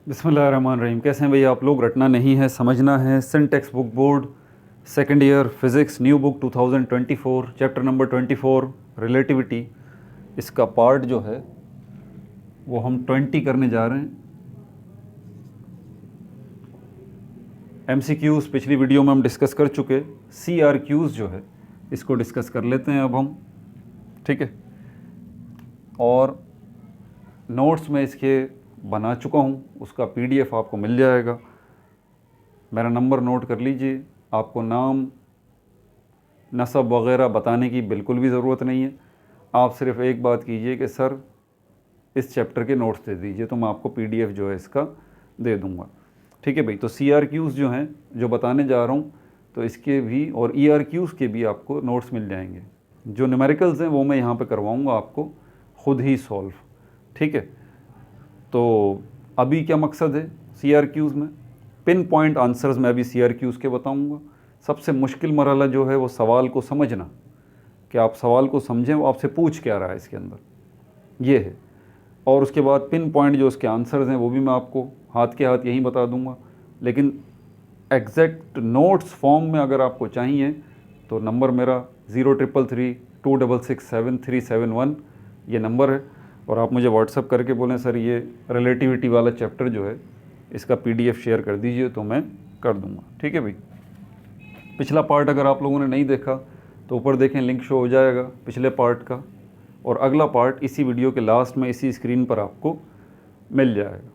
बिस्मिल्लाहिर्रहमानिर्रहीम। कैसे हैं भैया आप लोग? रटना नहीं है, समझना है। Syntax book board second year physics new book 2024 chapter number 24 relativity. इसका पार्ट जो है वो हम 20 करने जा रहे हैं। MCQs पिछली वीडियो में हम डिस्कस कर चुके। CRQs जो है इसको डिस्कस कर लेते हैं अब हम, ठीक है। और नोट्स में इसके बना चुका हूँ, उसका PDF आपको मिल जाएगा। मेरा नंबर नोट कर लीजिए। आपको नाम नसब वग़ैरह बताने की बिल्कुल भी ज़रूरत नहीं है। आप सिर्फ़ एक बात कीजिए कि सर इस चैप्टर के नोट्स दे दीजिए, तो मैं आपको PDF जो है इसका दे दूँगा, ठीक है भाई। तो CRQs जो हैं जो बताने जा रहा हूँ, तो इसके भी और ERQs के भी आपको नोट्स मिल जाएंगे। जो न्यूमेरिकल्स हैं वो मैं यहाँ पे करवाऊँगा आपको ख़ुद ही सॉल्व, ठीक है। तो अभी क्या मकसद है CRQs में? पिन पॉइंट आंसर्स मैं अभी CRQs के बताऊंगा। सबसे मुश्किल मरहला जो है वो सवाल को समझना, कि आप सवाल को समझें वो आपसे पूछ क्या रहा है इसके अंदर, ये है। और उसके बाद पिन पॉइंट जो उसके आंसर्स हैं वो भी मैं आपको हाथ के हाथ यहीं बता दूंगा। लेकिन एग्जैक्ट नोट्स फॉर्म में अगर आपको चाहिए तो नंबर मेरा 03332667 ये नंबर है। और आप मुझे व्हाट्सअप करके बोलें सर ये रिलेटिविटी वाला चैप्टर जो है इसका PDF शेयर कर दीजिए, तो मैं कर दूंगा, ठीक है भाई। पिछला पार्ट अगर आप लोगों ने नहीं देखा तो ऊपर देखें, लिंक शो हो जाएगा पिछले पार्ट का। और अगला पार्ट इसी वीडियो के लास्ट में इसी स्क्रीन पर आपको मिल जाएगा।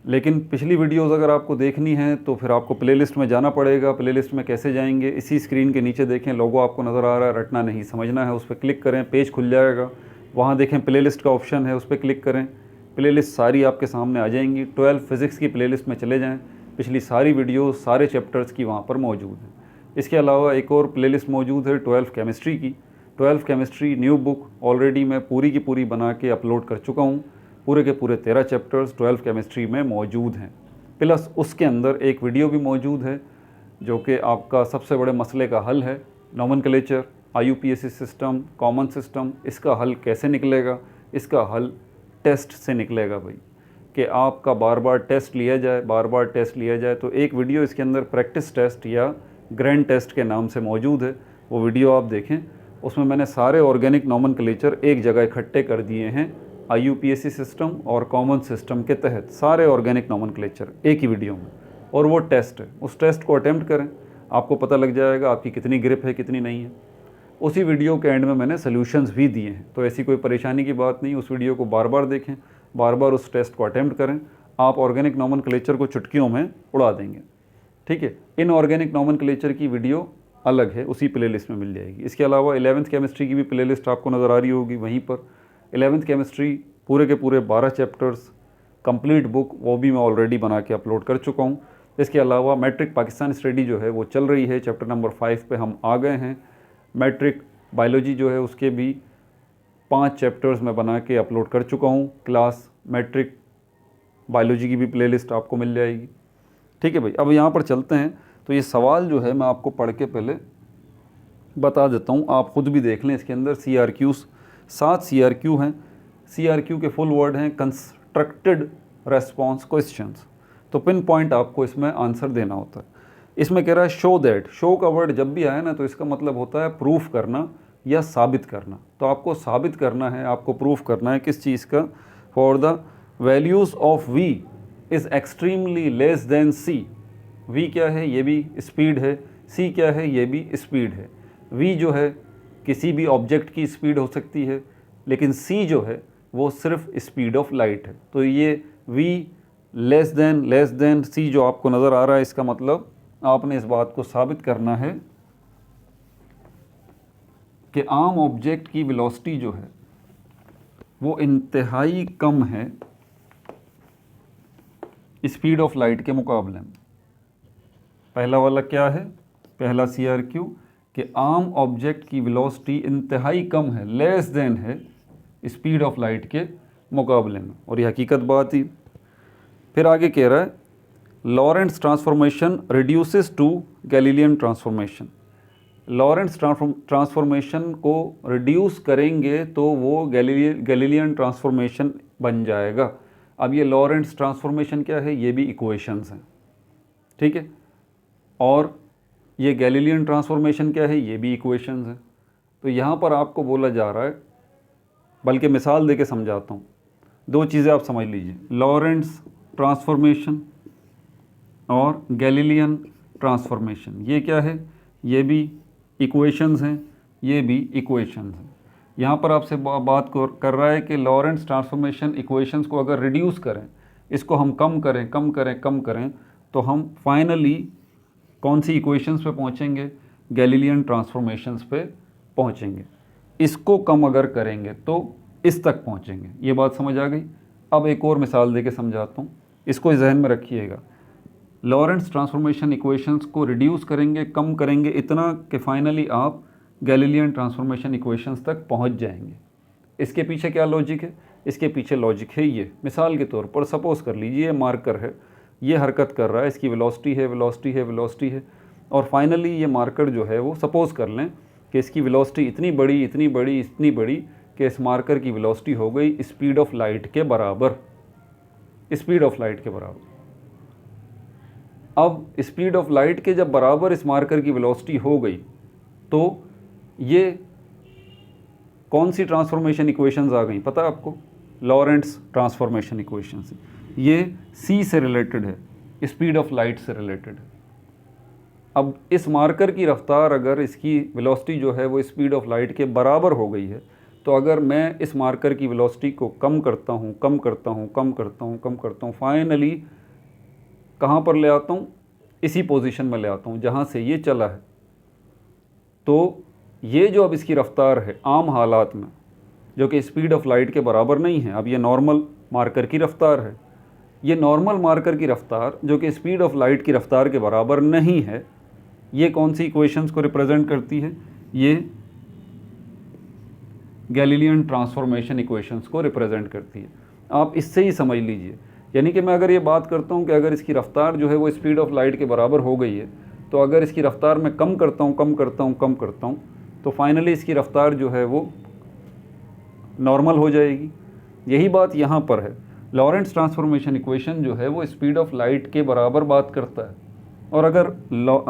लेकिन पिछली वीडियोज़ अगर आपको देखनी है तो फिर आपको प्लेलिस्ट में जाना पड़ेगा। प्लेलिस्ट में कैसे जाएंगे? इसी स्क्रीन के नीचे देखें, लोगो आपको नज़र आ रहा है, रटना नहीं समझना है, उस पर क्लिक करें, पेज खुल जाएगा। वहाँ देखें प्लेलिस्ट का ऑप्शन है, उस पर क्लिक करें, प्लेलिस्ट सारी आपके सामने आ जाएंगी। 12 फिज़िक्स की प्लेलिस्ट में चले जाएं, पिछली सारी वीडियो सारे चैप्टर्स की वहाँ पर मौजूद है। इसके अलावा एक और प्लेलिस्ट मौजूद है 12 केमिस्ट्री की। 12 केमिस्ट्री न्यू बुक ऑलरेडी मैं पूरी की पूरी बना के अपलोड कर चुका हूँ। पूरे के पूरे 13 चैप्टर्स 12 केमिस्ट्री में मौजूद हैं। प्लस उसके अंदर एक वीडियो भी मौजूद है जो कि आपका सबसे बड़े मसले का हल है। Nomenclature, IUPAC system, common system, इसका हल कैसे निकलेगा? इसका हल टेस्ट से निकलेगा भाई, कि आपका बार बार टेस्ट लिया जाए, बार बार टेस्ट लिया जाए। तो एक वीडियो इसके अंदर प्रैक्टिस टेस्ट या ग्रैंड टेस्ट के नाम से मौजूद है, वो वीडियो आप देखें। उसमें मैंने सारे ऑर्गेनिक नोमेनक्लेचर एक जगह इकट्ठे कर दिए हैं। IUPAC सिस्टम और कॉमन सिस्टम के तहत सारे ऑर्गेनिक नोमेनक्लेचर एक ही वीडियो में, और वो टेस्ट है। उस टेस्ट को अटेम्प्ट करें, आपको पता लग जाएगा आपकी कितनी ग्रिप है, कितनी नहीं है। उसी वीडियो के एंड में मैंने सॉल्यूशंस भी दिए हैं, तो ऐसी कोई परेशानी की बात नहीं। उस वीडियो को बार बार देखें, बार बार उस टेस्ट को अटेम्प्ट करें, आप ऑर्गेनिक नोमेनक्लेचर को चुटकियों में उड़ा देंगे, ठीक है। इन ऑर्गेनिक नोमेनक्लेचर की वीडियो अलग है, उसी प्लेलिस्ट में मिल जाएगी। इसके अलावा 11th केमिस्ट्री की भी प्लेलिस्ट आपको नज़र आ रही होगी वहीं पर। 11th केमिस्ट्री पूरे के पूरे 12 चैप्टर्स कंप्लीट बुक, वो भी मैं ऑलरेडी बना के अपलोड कर चुका हूँ। इसके अलावा मैट्रिक पाकिस्तान स्टडी जो है वो चल रही है, चैप्टर नंबर 5 पे हम आ गए हैं। मैट्रिक बायोलॉजी जो है उसके भी 5 चैप्टर्स मैं बना के अपलोड कर चुका हूँ। क्लास मैट्रिक बायोलॉजी की भी प्लेलिस्ट आपको मिल जाएगी, ठीक है भाई। अब यहाँ पर चलते हैं। तो ये सवाल जो है मैं आपको पढ़ के पहले बता देता हूँ, आप ख़ुद भी देख लें। इसके अंदर CRQs 7 CRQ हैं। CRQ के फुल वर्ड हैं कंस्ट्रक्टेड रेस्पॉन्स क्वेश्चंस। तो पिन पॉइंट आपको इसमें आंसर देना होता है। इसमें कह रहा है शो दैट। शो का वर्ड जब भी आए ना तो इसका मतलब होता है प्रूफ करना या साबित करना। तो आपको साबित करना है, आपको प्रूफ करना है किस चीज़ का? For the values of V is extremely less than C। V क्या है? ये भी स्पीड है। C क्या है? ये भी स्पीड है। V जो है किसी भी ऑब्जेक्ट की स्पीड हो सकती है, लेकिन C जो है वो सिर्फ स्पीड ऑफ लाइट है। तो ये V लेस देन C जो आपको नज़र आ रहा है, इसका मतलब आपने इस बात को साबित करना है कि आम ऑब्जेक्ट की वेलोसिटी जो है वो इंतहाई कम है स्पीड ऑफ लाइट के मुकाबले में। पहला वाला क्या है? पहला CRQ कि आम ऑब्जेक्ट की वेलोसिटी इंतहाई कम है, लेस देन है स्पीड ऑफ लाइट के मुकाबले में, और ये हकीकत बात ही। फिर आगे कह रहा है Lorentz transformation reduces to Galilean transformation. Lorentz transformation को रिड्यूस करेंगे तो वो गैलीलियन ट्रांसफॉर्मेशन बन जाएगा। अब ये लॉरेंट्ज़ ट्रांसफॉर्मेशन क्या है, ये भी इक्वेशंस हैं, ठीक है। और ये गैलीलियन ट्रांसफॉर्मेशन क्या है, ये भी इक्वेशंस हैं। तो यहाँ पर आपको बोला जा रहा है, बल्कि मिसाल देके समझाता हूँ, दो चीज़ें आप समझ लीजिए, लॉरेंट्ज़ ट्रांसफॉर्मेशन और गैलीलियन ट्रांसफॉर्मेशन। ये क्या है, ये भी इक्वेशंस हैं, ये भी इक्वेशंस हैं। यहाँ पर आपसे बात कर रहा है कि लॉरेंट्ज़ ट्रांसफॉर्मेशन इक्वेशंस को अगर रिड्यूस करें, इसको हम कम करें कम करें कम करें, तो हम फाइनली कौन सी इक्वेशंस पे पहुँचेंगे, गैलीलियन ट्रांसफॉर्मेशंस पे पहुँचेंगे। इसको कम अगर करेंगे तो इस तक पहुँचेंगे। ये बात समझ आ गई। अब एक और मिसाल देके समझाता हूँ, इसको जहन में रखिएगा। लॉरेंट्ज़ ट्रांसफॉर्मेशन इक्वेशंस को रिड्यूस करेंगे, कम करेंगे इतना कि फाइनली आप गैलीलियन ट्रांसफॉर्मेशन इक्वेशंस तक पहुंच जाएंगे। इसके पीछे क्या लॉजिक है, इसके पीछे लॉजिक है ये, मिसाल के तौर पर सपोज़ कर लीजिए मार्कर है, ये हरकत कर रहा है, इसकी वेलोसिटी है वेलोसिटी है वेलोसिटी है, और फाइनली ये मार्कर जो है वो सपोज़ कर लें कि इसकी वेलोसिटी इतनी बड़ी इतनी बड़ी इतनी बड़ी कि इस मार्कर की वेलोसिटी हो गई स्पीड ऑफ लाइट के बराबर, स्पीड ऑफ लाइट के बराबर। अब स्पीड ऑफ लाइट के जब बराबर इस मार्कर की वेलोसिटी हो गई, तो ये कौन सी ट्रांसफॉर्मेशन इक्वेशंस आ गई पता है आपको, लॉरेंट्ज़ ट्रांसफॉर्मेशन इक्वेशंस। ये c से रिलेटेड है, स्पीड ऑफ लाइट से रिलेटेड है। अब इस मार्कर की रफ्तार अगर इसकी वेलोसिटी जो है वो स्पीड ऑफ लाइट के बराबर हो गई है, तो अगर मैं इस मार्कर की वेलोसिटी को कम करता हूँ कम करता हूँ कम करता हूँ कम करता हूँ, फाइनली कहाँ पर ले आता हूँ, इसी पोजीशन में ले आता हूँ जहाँ से ये चला है। तो ये जो अब इसकी रफ्तार है आम हालात में, जो कि स्पीड ऑफ लाइट के बराबर नहीं है, अब ये नॉर्मल मार्कर की रफ्तार है, ये नॉर्मल मार्कर की रफ्तार जो कि स्पीड ऑफ लाइट की रफ्तार के बराबर नहीं है, ये कौन सी इक्वेशंस को रिप्रेजेंट करती है, ये गैलीलियन ट्रांसफॉर्मेशन इक्वेशंस को रिप्रेजेंट करती है। आप इससे ही समझ लीजिए, यानी कि मैं अगर ये बात करता हूँ कि अगर इसकी रफ्तार जो है वो स्पीड ऑफ लाइट के बराबर हो गई है, तो अगर इसकी रफ्तार मैं कम करता हूँ कम करता हूँ कम करता हूँ, तो फाइनली इसकी रफ्तार जो है वो नॉर्मल हो जाएगी। यही बात यहाँ पर है, लॉरेंट्ज़ ट्रांसफॉर्मेशन इक्वेशन जो है वो स्पीड ऑफ लाइट के बराबर बात करता है, और अगर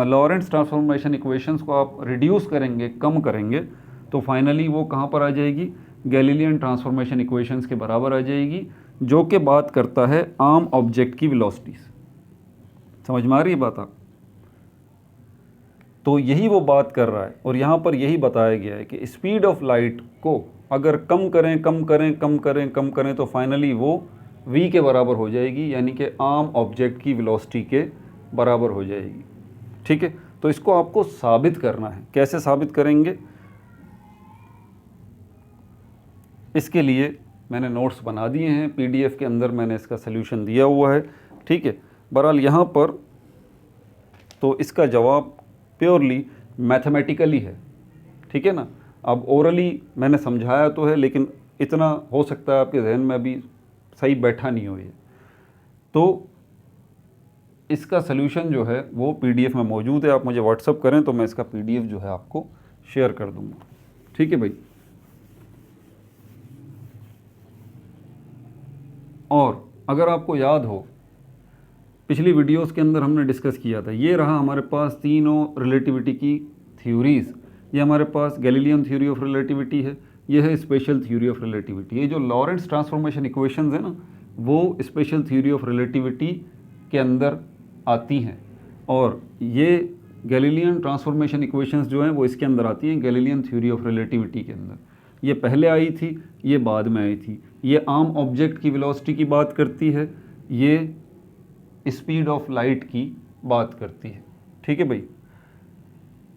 लॉरेंट्ज़ ट्रांसफॉर्मेशन इक्वेशंस को आप रिड्यूस करेंगे कम करेंगे, तो फाइनली वो कहाँ पर आ जाएगी, गैलीलियन ट्रांसफॉर्मेशन इक्वेशंस के बराबर आ जाएगी, जो कि बात करता है आम ऑब्जेक्ट की वेलोसिटीज़। समझ में आ रही है बात आप? तो यही वो बात कर रहा है, और यहाँ पर यही बताया गया है कि स्पीड ऑफ लाइट को अगर कम करें कम करें कम करें कम करें, तो फाइनली वो v के बराबर हो जाएगी, यानी कि आम ऑब्जेक्ट की वेलोसिटी के बराबर हो जाएगी। ठीक है, तो इसको आपको साबित करना है। कैसे साबित करेंगे, इसके लिए मैंने नोट्स बना दिए हैं, PDF के अंदर मैंने इसका सल्यूशन दिया हुआ है। ठीक है, बहरहाल यहाँ पर तो इसका जवाब प्योरली मैथमेटिकली है। ठीक है ना, अब ओरली मैंने समझाया तो है, लेकिन इतना हो सकता है आपके जहन में अभी सही बैठा नहीं हो ये, तो इसका सल्यूशन जो है वो PDF में मौजूद है। आप मुझे व्हाट्सअप करें तो मैं इसका PDF जो है आपको शेयर कर दूँगा। ठीक है भाई, और अगर आपको याद हो पिछली वीडियोस के अंदर हमने डिस्कस किया था, ये रहा हमारे पास तीनों रिलेटिविटी की थ्योरीज़। ये हमारे पास गैलीलियन थ्योरी ऑफ रिलेटिविटी है, ये है स्पेशल थ्योरी ऑफ रिलेटिविटी। ये जो लॉरेंट्ज़ ट्रांसफॉर्मेशन इक्वेशंस है ना, वो स्पेशल थ्योरी ऑफ रिलेटिविटी के अंदर आती हैं, और ये गैलीलियन ट्रांसफॉर्मेशन इक्वेशंस जो हैं वो इसके अंदर आती हैं, गैलीलियन थ्योरी ऑफ रिलेटिविटी के अंदर। ये पहले आई थी, ये बाद में आई थी। ये आम ऑब्जेक्ट की वेलोसिटी की बात करती है, ये स्पीड ऑफ लाइट की बात करती है। ठीक है भाई,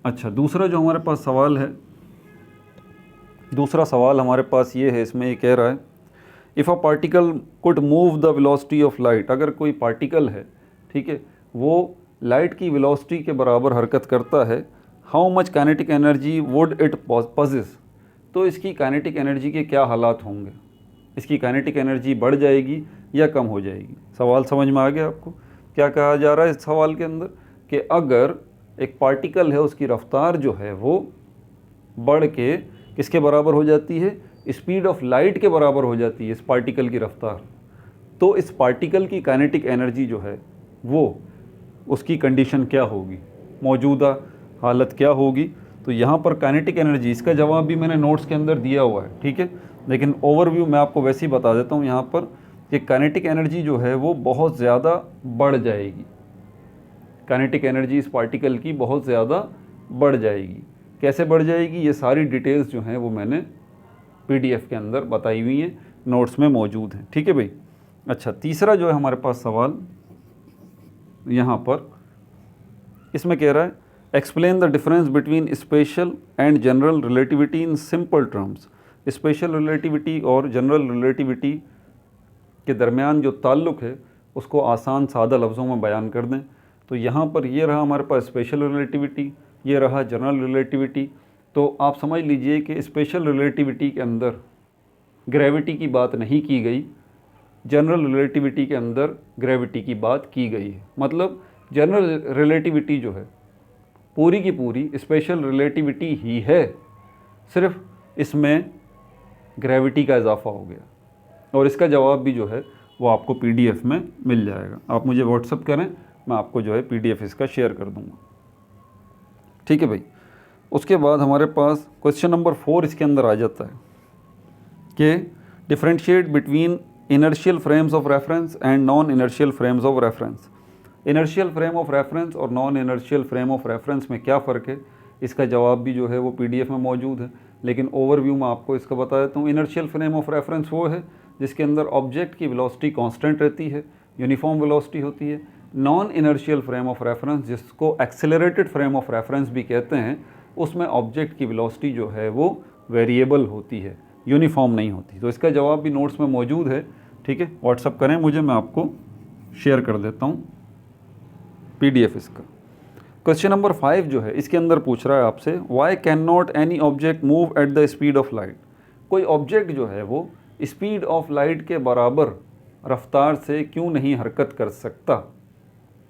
अच्छा दूसरा जो हमारे पास सवाल है, दूसरा सवाल हमारे पास ये है, इसमें ये कह रहा है if a particle could move the velocity of light. अगर कोई पार्टिकल है, ठीक है, वो लाइट की वेलोसिटी के बराबर हरकत करता है, how much kinetic energy would it possess. तो इसकी काइनेटिक एनर्जी के क्या हालात होंगे, इसकी काइनेटिक एनर्जी बढ़ जाएगी या कम हो जाएगी। सवाल समझ में आ गया आपको? क्या कहा जा रहा है इस सवाल के अंदर कि अगर एक पार्टिकल है, उसकी रफ्तार जो है वो बढ़ के किसके बराबर हो जाती है, स्पीड ऑफ लाइट के बराबर हो जाती है इस पार्टिकल की रफ्तार, तो इस पार्टिकल की काइनेटिक एनर्जी जो है वो उसकी कंडीशन क्या होगी, मौजूदा हालत क्या होगी। तो यहाँ पर काइनेटिक एनर्जी, इसका जवाब भी मैंने नोट्स के अंदर दिया हुआ है, ठीक है, लेकिन ओवरव्यू मैं आपको वैसे ही बता देता हूँ यहाँ पर कि काइनेटिक एनर्जी जो है वो बहुत ज़्यादा बढ़ जाएगी। काइनेटिक एनर्जी इस पार्टिकल की बहुत ज़्यादा बढ़ जाएगी। कैसे बढ़ जाएगी, ये सारी डिटेल्स जो हैं वो मैंने पीडीएफ के अंदर बताई हुई हैं, नोट्स में मौजूद हैं, ठीक है भाई। अच्छा, तीसरा जो है हमारे पास सवाल यहाँ पर, इसमें कह रहा है explain the difference between special and general relativity in simple terms. Special relativity और जनरल रिलेटिविटी के दरमियान जो ताल्लुक़ है उसको आसान सादा लफ्ज़ों में बयान कर दें। तो यहाँ पर ये रहा हमारे पास स्पेशल रिलेटिविटी, ये रहा जनरल रिलेटिविटी। तो आप समझ लीजिए कि स्पेशल रिलेटिविटी के अंदर ग्रेविटी की बात नहीं की गई, जनरल रिलेटिविटी के अंदर ग्रेविटी की बात की गई है। मतलब जनरल रिलेटिविटी जो है पूरी की पूरी स्पेशल रिलेटिविटी ही है, सिर्फ इसमें ग्रेविटी का इजाफा हो गया। और इसका जवाब भी जो है वो आपको पीडीएफ में मिल जाएगा। आप मुझे व्हाट्सअप करें, मैं आपको जो है पीडीएफ इसका शेयर कर दूंगा, ठीक है भाई। उसके बाद हमारे पास क्वेश्चन नंबर 4 इसके अंदर आ जाता है कि differentiate between inertial frames of reference and non inertial frames of reference. Inertial frame of reference और non inertial frame of reference में क्या फ़र्क है, इसका जवाब भी जो है वो पीडीएफ में मौजूद है, लेकिन ओवरव्यू में आपको इसका बता देता हूँ। इनर्शियल फ्रेम ऑफ रेफरेंस वो है जिसके अंदर ऑब्जेक्ट की वेलोसिटी कांस्टेंट रहती है, यूनिफॉर्म वेलोसिटी होती है। Non inertial frame of reference, जिसको एक्सेलरेटेड फ्रेम ऑफ रेफरेंस भी कहते हैं, उसमें ऑब्जेक्ट की वेलोसिटी जो है वो वेरिएबल होती है, यूनिफॉर्म नहीं होती। तो इसका जवाब भी नोट्स में मौजूद है, ठीक है। व्हाट्सअप करें मुझे, मैं आपको शेयर कर देता हूँ पीडीएफ इसका। क्वेश्चन नंबर 5 जो है इसके अंदर पूछ रहा है आपसे, why can not any object move at the speed of light. कोई ऑब्जेक्ट जो है वो स्पीड ऑफ लाइट के बराबर रफ्तार से क्यों नहीं हरकत कर सकता।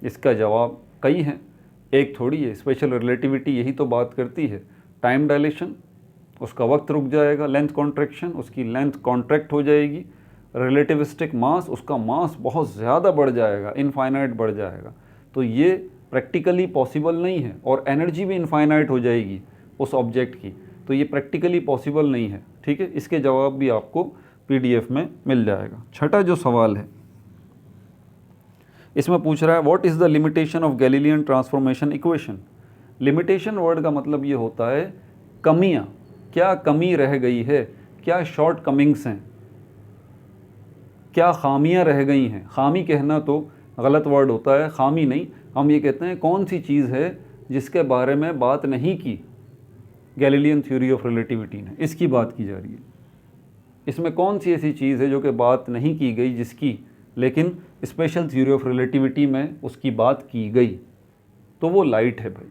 इसका जवाब कई हैं, एक थोड़ी है। स्पेशल रिलेटिविटी यही तो बात करती है, टाइम डायलेशन, उसका वक्त रुक जाएगा, लेंथ कॉन्ट्रैक्शन, उसकी लेंथ कॉन्ट्रैक्ट हो जाएगी, रिलेटिविस्टिक मास, उसका मास बहुत ज़्यादा बढ़ जाएगा, इनफाइनाइट बढ़ जाएगा। तो ये प्रैक्टिकली पॉसिबल नहीं है, और एनर्जी भी इनफाइनाइट हो जाएगी उस ऑब्जेक्ट की, तो ये प्रैक्टिकली पॉसिबल नहीं है, ठीक है। इसके जवाब भी आपको पीडीएफ में मिल जाएगा। छठा जो सवाल है इसमें पूछ रहा है, what is the limitation of Galilean transformation equation. Limitation word का मतलब ये होता है कमियां, क्या कमी रह गई है, क्या शॉर्ट कमिंग्स हैं, क्या खामियां रह गई हैं। खामी कहना तो गलत वर्ड होता है, खामी नहीं, हम ये कहते हैं कौन सी चीज़ है जिसके बारे में बात नहीं की गैलीलियन थ्योरी ऑफ रिलेटिविटी ने, इसकी बात की जा रही है। इसमें कौन सी ऐसी चीज़ है जो कि बात नहीं की गई, जिसकी लेकिन स्पेशल थ्योरी ऑफ रिलेटिविटी में उसकी बात की गई, तो वो लाइट है भाई।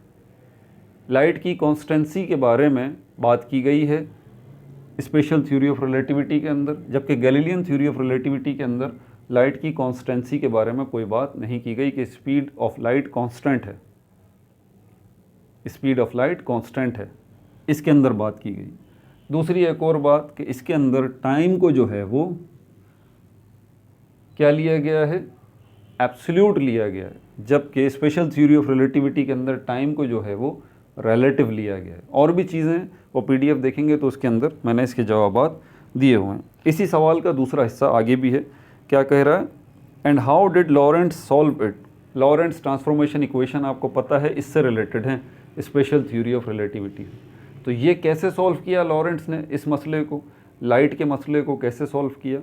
लाइट की कॉन्स्टेंसी के बारे में बात की गई है स्पेशल थ्योरी ऑफ रिलेटिविटी के अंदर, जबकि गैलीलियन थ्योरी ऑफ रिलेटिविटी के अंदर लाइट की कॉन्स्टेंसी के बारे में कोई बात नहीं की गई कि स्पीड ऑफ लाइट कांस्टेंट है, स्पीड ऑफ लाइट कांस्टेंट है, इसके अंदर बात की गई। दूसरी एक और बात कि इसके अंदर टाइम को जो है वो क्या लिया गया है, एब्सोल्यूट लिया गया है, जबकि स्पेशल थ्योरी ऑफ रिलेटिविटी के अंदर टाइम को जो है वो रिलेटिव लिया गया है। और भी चीज़ें वो पीडीएफ देखेंगे तो उसके अंदर मैंने इसके जवाब दिए हुए हैं। इसी सवाल का दूसरा हिस्सा आगे भी है, क्या कह रहा है, and how did Lorentz solve it. Lorentz transformation equation आपको पता है, इससे रिलेटेड है स्पेशल थ्योरी ऑफ रिलेटिविटी। तो ये कैसे सॉल्व किया लॉरेंट्स ने इस मसले को, लाइट के मसले को कैसे सॉल्व किया,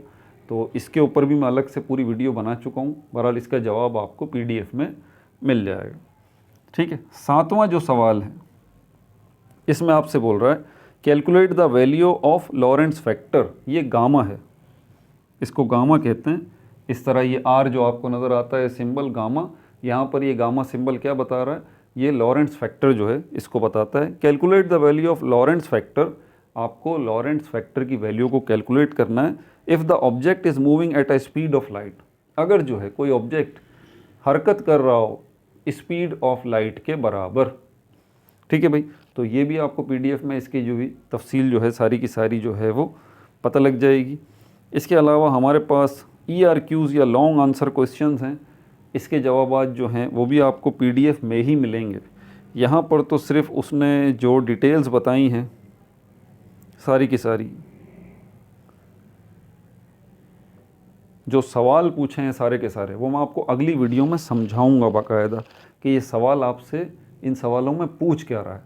तो इसके ऊपर भी मैं अलग से पूरी वीडियो बना चुका हूँ। बहरहाल इसका जवाब आपको पीडीएफ में मिल जाएगा, ठीक है। 7वां जो सवाल है इसमें आपसे बोल रहा है, calculate the value of Lorentz factor. ये गामा है, इसको गामा कहते हैं। इस तरह ये आर जो आपको नज़र आता है सिंबल गामा, यहाँ पर ये गामा सिंबल क्या बता रहा है, ये लॉरेंट्स फैक्टर जो है इसको बताता है। Calculate the value of Lorentz factor, आपको लॉरेंट्स फैक्टर की वैल्यू को कैलकुलेट करना है। If the object is moving at a speed of light, अगर जो है कोई ऑब्जेक्ट हरकत कर रहा हो स्पीड ऑफ लाइट के बराबर, ठीक है भाई। तो ये भी आपको पीडीएफ में इसकी जो भी तफसील जो है सारी की सारी जो है वो पता लग जाएगी। इसके अलावा हमारे पास ERQs या लॉन्ग आंसर क्वेश्चंस हैं, इसके जवाबात जो हैं वो भी आपको PDF में ही मिलेंगे। यहाँ पर तो सिर्फ उसने जो डिटेल्स बताई हैं सारी की सारी, जो सवाल पूछे हैं सारे के सारे, वो मैं आपको अगली वीडियो में समझाऊंगा बाकायदा कि ये सवाल आपसे इन सवालों में पूछ क्या रहा है।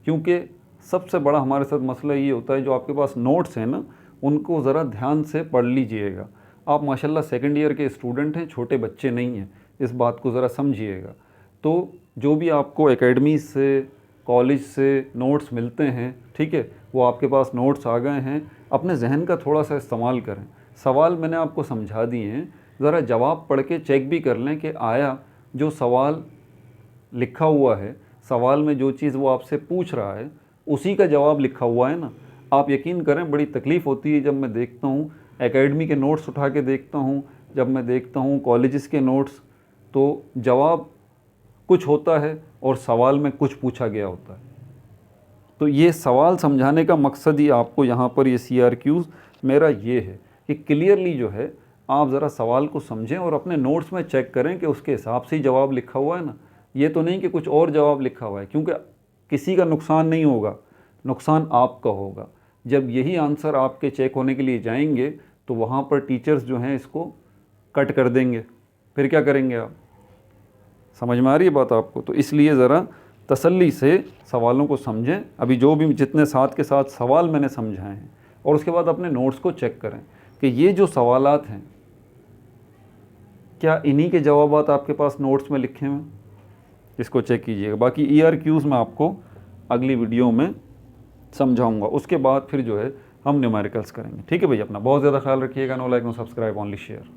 क्योंकि सबसे बड़ा हमारे साथ मसला ये होता है, जो आपके पास नोट्स हैं ना, उनको ज़रा ध्यान से पढ़ लीजिएगा। आप माशाल्लाह सेकंड ईयर के स्टूडेंट हैं, छोटे बच्चे नहीं हैं, इस बात को ज़रा समझिएगा। तो जो भी आपको एकेडमी से, कॉलेज से नोट्स मिलते हैं, ठीक है, वो आपके पास नोट्स आ गए हैं, अपने जहन का थोड़ा सा इस्तेमाल करें। सवाल मैंने आपको समझा दिए हैं, ज़रा जवाब पढ़ के चेक भी कर लें कि आया जो सवाल लिखा हुआ है, सवाल में जो चीज़ वो आपसे पूछ रहा है उसी का जवाब लिखा हुआ है ना। आप यकीन करें, बड़ी तकलीफ़ होती है जब मैं देखता हूँ एकेडमी के नोट्स उठा के देखता हूँ, जब मैं देखता हूँ कॉलेजेस के नोट्स, तो जवाब कुछ होता है और सवाल में कुछ पूछा गया होता है। तो ये सवाल समझाने का मकसद ही आपको यहाँ पर ये CRQs मेरा ये है कि क्लियरली जो है आप ज़रा सवाल को समझें और अपने नोट्स में चेक करें कि उसके हिसाब से ही जवाब लिखा हुआ है ना। ये तो नहीं कि कुछ और जवाब लिखा हुआ है, क्योंकि किसी का नुकसान नहीं होगा, नुकसान आपका होगा। जब यही आंसर आपके चेक होने के लिए जाएंगे तो वहाँ पर टीचर्स जो हैं इसको कट कर देंगे, फिर क्या करेंगे आप? समझ में आ रही है बात आपको? तो इसलिए ज़रा तसल्ली से सवालों को समझें। अभी जो भी जितने साथ के साथ सवाल मैंने समझाए हैं, और उसके बाद अपने नोट्स को चेक करें कि ये जो सवालात हैं क्या इन्हीं के जवाबात आपके पास नोट्स में लिखे हुए, इसको चेक कीजिएगा। बाकी ERQs मैं आपको अगली वीडियो में समझाऊंगा, उसके बाद फिर जो है हम न्यूमेरिकल्स करेंगे। ठीक है भाई, अपना बहुत ज़्यादा ख्याल रखिएगा। No like no subscribe, only share.